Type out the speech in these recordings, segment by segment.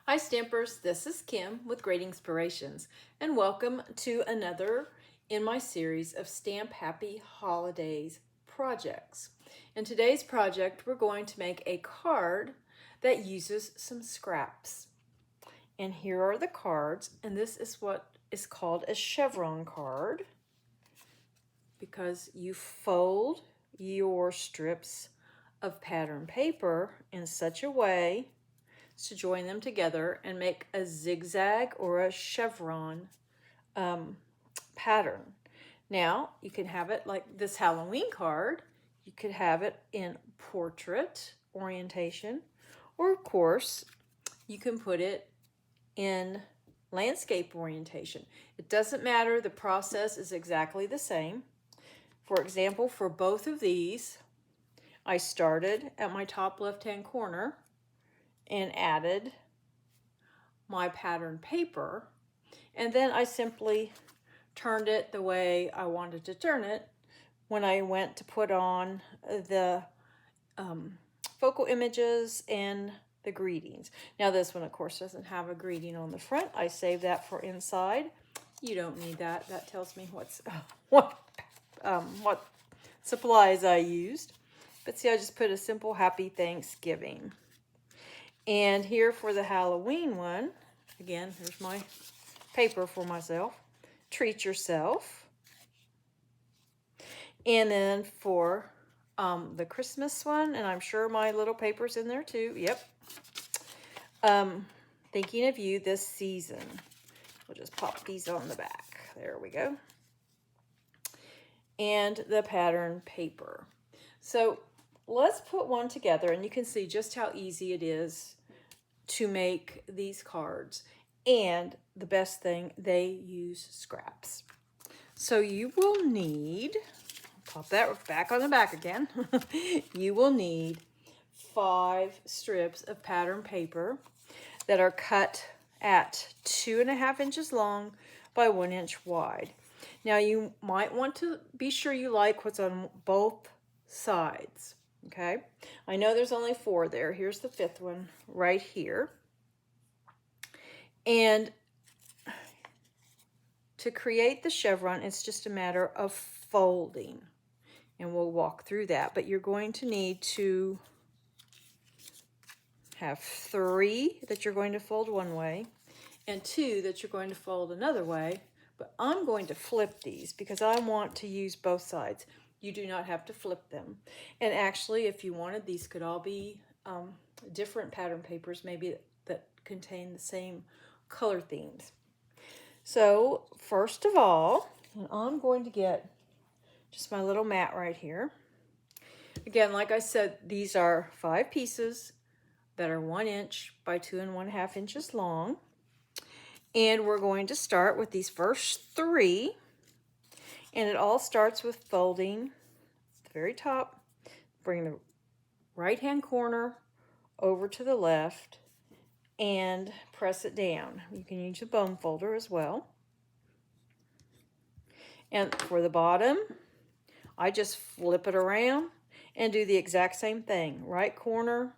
Hi Stampers, this is Kim with Great Inspirations, and welcome to another in my series of Stamp Happy Holidays projects. In today's project, we're going to make a card that uses some scraps. And here are the cards, and this is what is called a chevron card because you fold your strips of pattern paper in such a way to join them together and make a zigzag or a chevron pattern. Now, you can have it like this Halloween card. You could have it in portrait orientation, or of course, you can put it in landscape orientation. It doesn't matter, the process is exactly the same. For example, for both of these, I started at my top left-hand corner and added my pattern paper, and then I simply turned it the way I wanted to turn it when I went to put on the focal images and the greetings. Now this one of course doesn't have a greeting on the front. I saved that for inside. You don't need that. That tells me what supplies I used. But see, I just put a simple Happy Thanksgiving. And here for the Halloween one, again, here's my paper for myself. Treat yourself. And then for the Christmas one, and I'm sure my little paper's in there too. Yep. Thinking of you this season. We'll just pop these on the back. There we go. And the pattern paper. So let's put one together, and you can see just how easy it is to make these cards. And the best thing, they use scraps. So you will need, pop that back on the back again. You will need 5 strips of pattern paper that are cut at 2.5 inches long by 1 inch wide. Now you might want to be sure you like what's on both sides. Okay, I know there's only 4 there. Here's the 5th one right here. And to create the chevron, it's just a matter of folding. And we'll walk through that. But you're going to need to have 3 that you're going to fold one way and 2 that you're going to fold another way. But I'm going to flip these because I want to use both sides. You do not have to flip them. And actually, if you wanted, these could all be different pattern papers, maybe that contain the same color themes. So first of all, I'm going to get just my little mat right here. Again, like I said, these are 5 pieces that are 1 inch by 2.5 inches long. And we're going to start with these first 3. And it all starts with folding at the very top. Bring the right-hand corner over to the left and press it down. You can use a bone folder as well. And for the bottom, I just flip it around and do the exact same thing. Right corner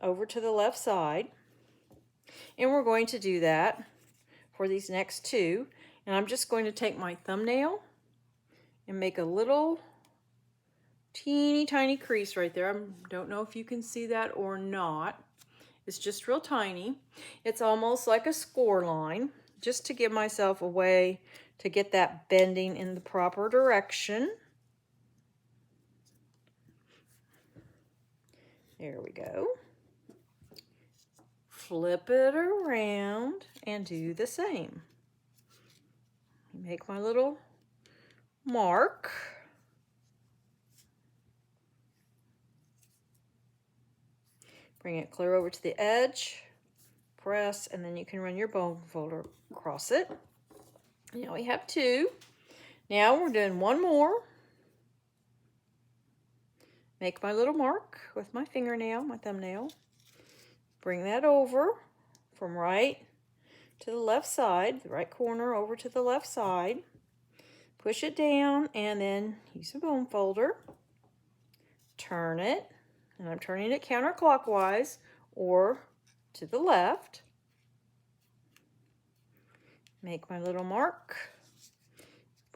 over to the left side. And we're going to do that for these next 2. And I'm just going to take my thumbnail and make a little teeny tiny crease right there. I don't know if you can see that or not. It's just real tiny. It's almost like a score line, just to give myself a way to get that bending in the proper direction. There we go. Flip it around and do the same. Make my little mark. Bring it clear over to the edge, press, and then you can run your bone folder across it. Now we have 2. Now we're doing 1 more. Make my little mark with my fingernail, my thumbnail. Bring that over from right to the left side, the right corner over to the left side. Push it down and then use a bone folder. Turn it, and I'm turning it counterclockwise or to the left. Make my little mark.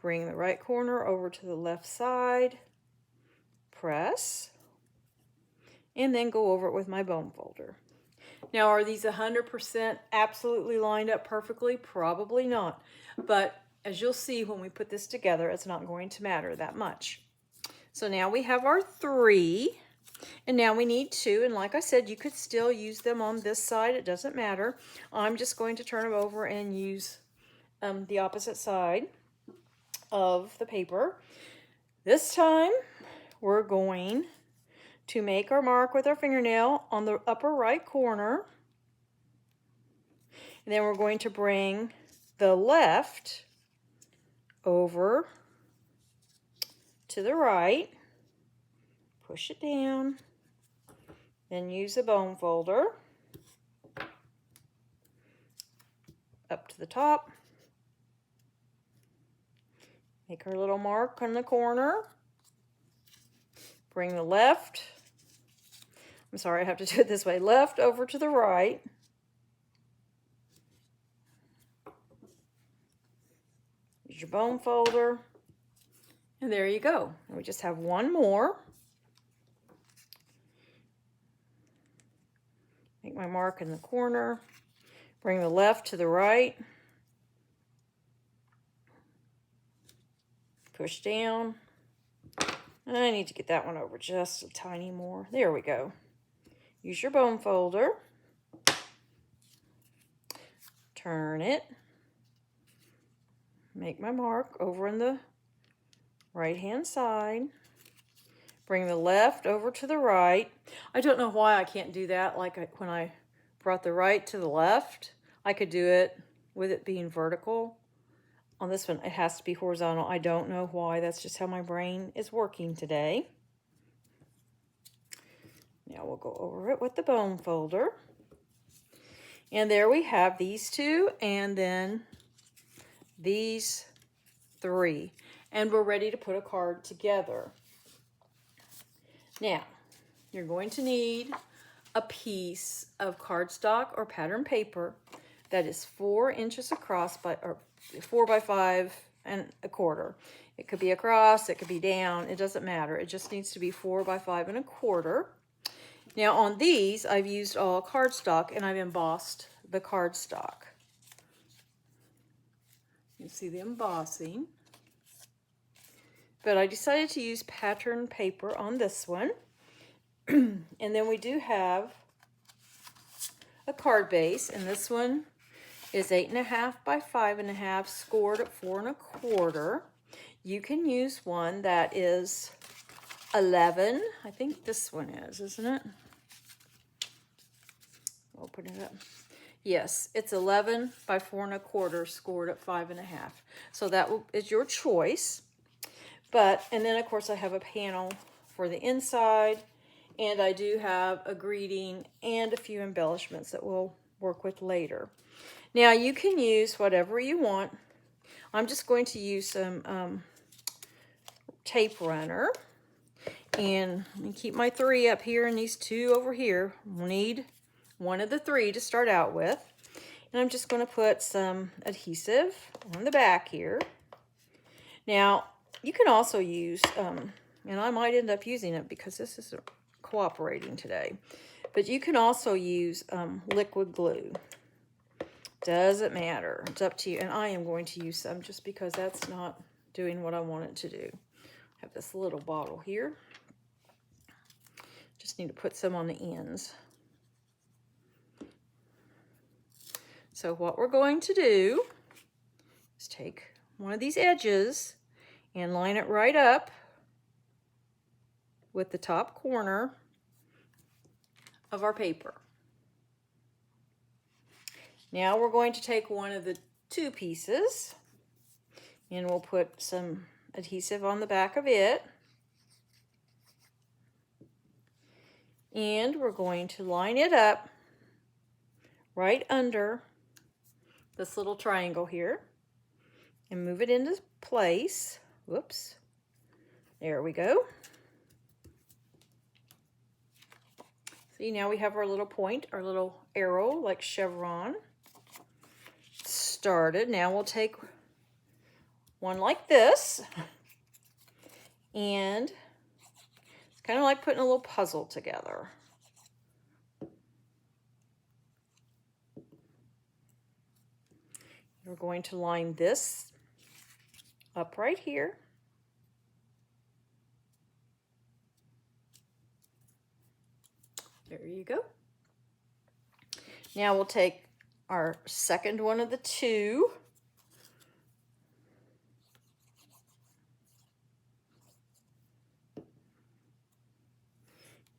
Bring the right corner over to the left side. Press. And then go over it with my bone folder. Now, are these 100% absolutely lined up perfectly? Probably not. But as you'll see when we put this together, it's not going to matter that much. So now we have our 3. And now we need 2. And like I said, you could still use them on this side. It doesn't matter. I'm just going to turn them over and use the opposite side of the paper. This time we're going to make our mark with our fingernail on the upper right corner. And then we're going to bring the left over to the right. Push it down. Then use a bone folder up to the top. Make our little mark on the corner. Bring the left. I'm sorry, I have to do it this way. Left over to the right. Use your bone folder. And there you go. We just have one more. Make my mark in the corner. Bring the left to the right. Push down. I need to get that one over just a tiny more. There we go. Use your bone folder. Turn it. Make my mark over in the right-hand side. Bring the left over to the right. I don't know why I can't do that like when I brought the right to the left. I could do it with it being vertical. On this one, it has to be horizontal. I don't know why. That's just how my brain is working today. Now we'll go over it with the bone folder. And there we have these 2 and then these 3. And we're ready to put a card together. Now, you're going to need a piece of cardstock or pattern paper that is 4 inches across or 4 by 5 1/4. It could be across, it could be down, it doesn't matter. It just needs to be 4 by 5 1/4. Now on these, I've used all cardstock and I've embossed the cardstock. You can see the embossing. But I decided to use pattern paper on this one. And then we do have a card base, and this one is 8.5 by 5.5, scored at 4 1/4. You can use one that is 11. I think this one is, isn't it? Open it up. Yes, it's 11 by 4 1/4, scored at 5.5. So that is your choice. And then of course I have a panel for the inside, and I do have a greeting and a few embellishments that we'll work with later. Now you can use whatever you want. I'm just going to use some tape runner, and let me keep my 3 up here and these 2 over here. We'll need one of the 3 to start out with. And I'm just going to put some adhesive on the back here. Now, you can also use, and I might end up using it because this isn't cooperating today, but you can also use liquid glue. Doesn't matter. It's up to you. And I am going to use some just because that's not doing what I want it to do. I have this little bottle here. Just need to put some on the ends. So what we're going to do is take one of these edges and line it right up with the top corner of our paper. Now we're going to take one of the 2 pieces and we'll put some adhesive on the back of it. And we're going to line it up right under this little triangle here and move it into place. Whoops. There we go. See, now we have our little point, our little arrow like chevron started. Now we'll take one like this, and it's kind of like putting a little puzzle together. We're going to line this up right here. There you go. Now we'll take our second one of the two.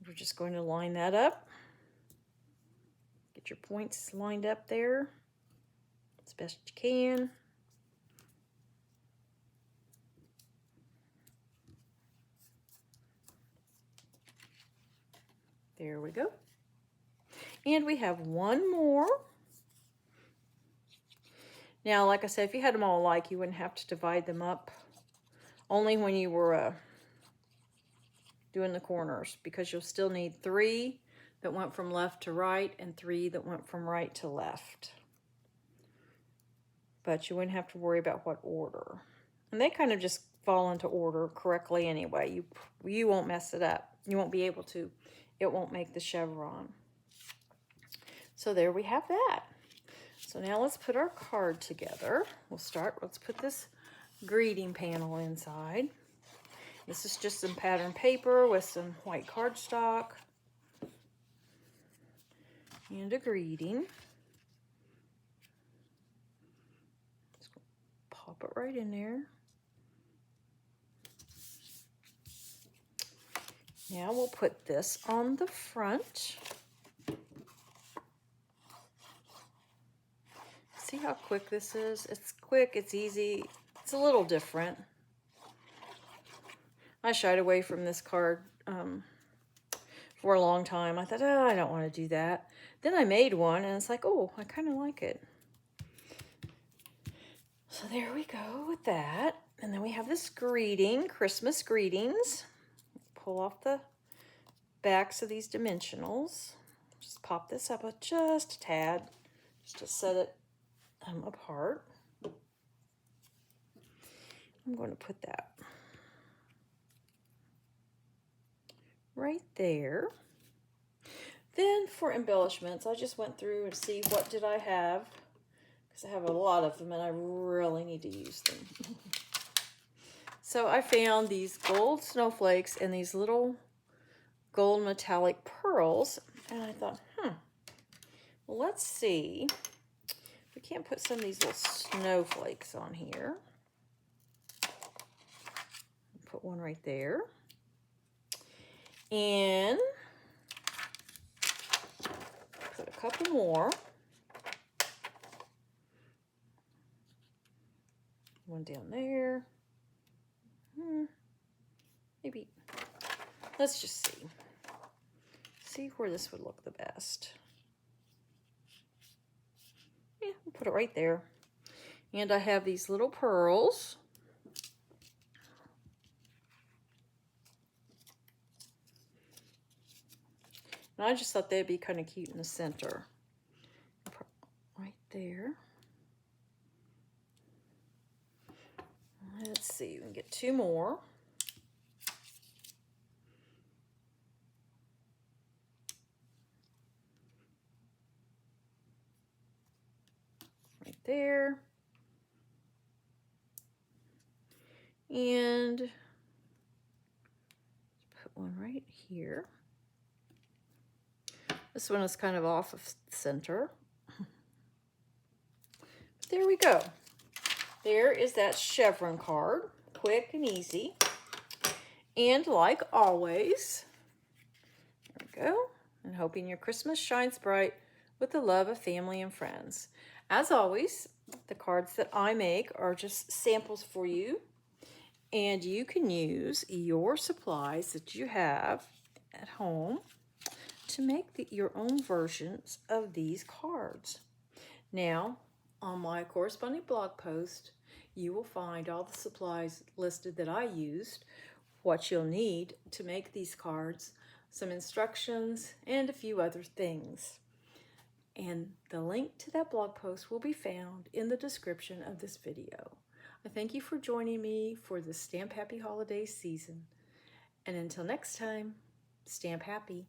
We're just going to line that up. Get your points lined up there as best you can. There we go. And we have one more. Now, like I said, if you had them all alike, you wouldn't have to divide them up. Only when you were doing the corners, because you'll still need 3 that went from left to right and 3 that went from right to left. But you wouldn't have to worry about what order. And they kind of just fall into order correctly anyway. You won't mess it up. You won't be able to. It won't make the chevron. So there we have that. So now let's put our card together. Let's put this greeting panel inside. This is just some pattern paper with some white cardstock and a greeting. Just pop it right in there. Now we'll put this on the front. See how quick this is? It's quick, it's easy, it's a little different. I shied away from this card for a long time. I thought, oh, I don't want to do that. Then I made one, and it's like, oh, I kind of like it. So there we go with that. And then we have this greeting, Christmas greetings. Pull off the backs of these dimensionals. Just pop this up just a tad, just to set it apart. I'm going to put that right there. Then for embellishments, I just went through and see what did I have, because I have a lot of them and I really need to use them. So I found these gold snowflakes and these little gold metallic pearls, and I thought, well, let's see if we can't put some of these little snowflakes on here. Put one right there. And put a couple more. One down there. Maybe, let's just see. See where this would look the best. Yeah, we'll put it right there. And I have these little pearls. And I just thought they'd be kind of cute in the center. Right there. Let's see, we can get 2 more. Right there. And put one right here. This one is kind of off of center. There we go. There is that chevron card, quick and easy. And like always, there we go. And hoping your Christmas shines bright with the love of family and friends. As always, the cards that I make are just samples for you. And you can use your supplies that you have at home to make your own versions of these cards. Now, on my corresponding blog post, you will find all the supplies listed that I used, what you'll need to make these cards, some instructions, and a few other things. And the link to that blog post will be found in the description of this video. I thank you for joining me for the Stamp Happy Holidays season. And until next time, stamp happy.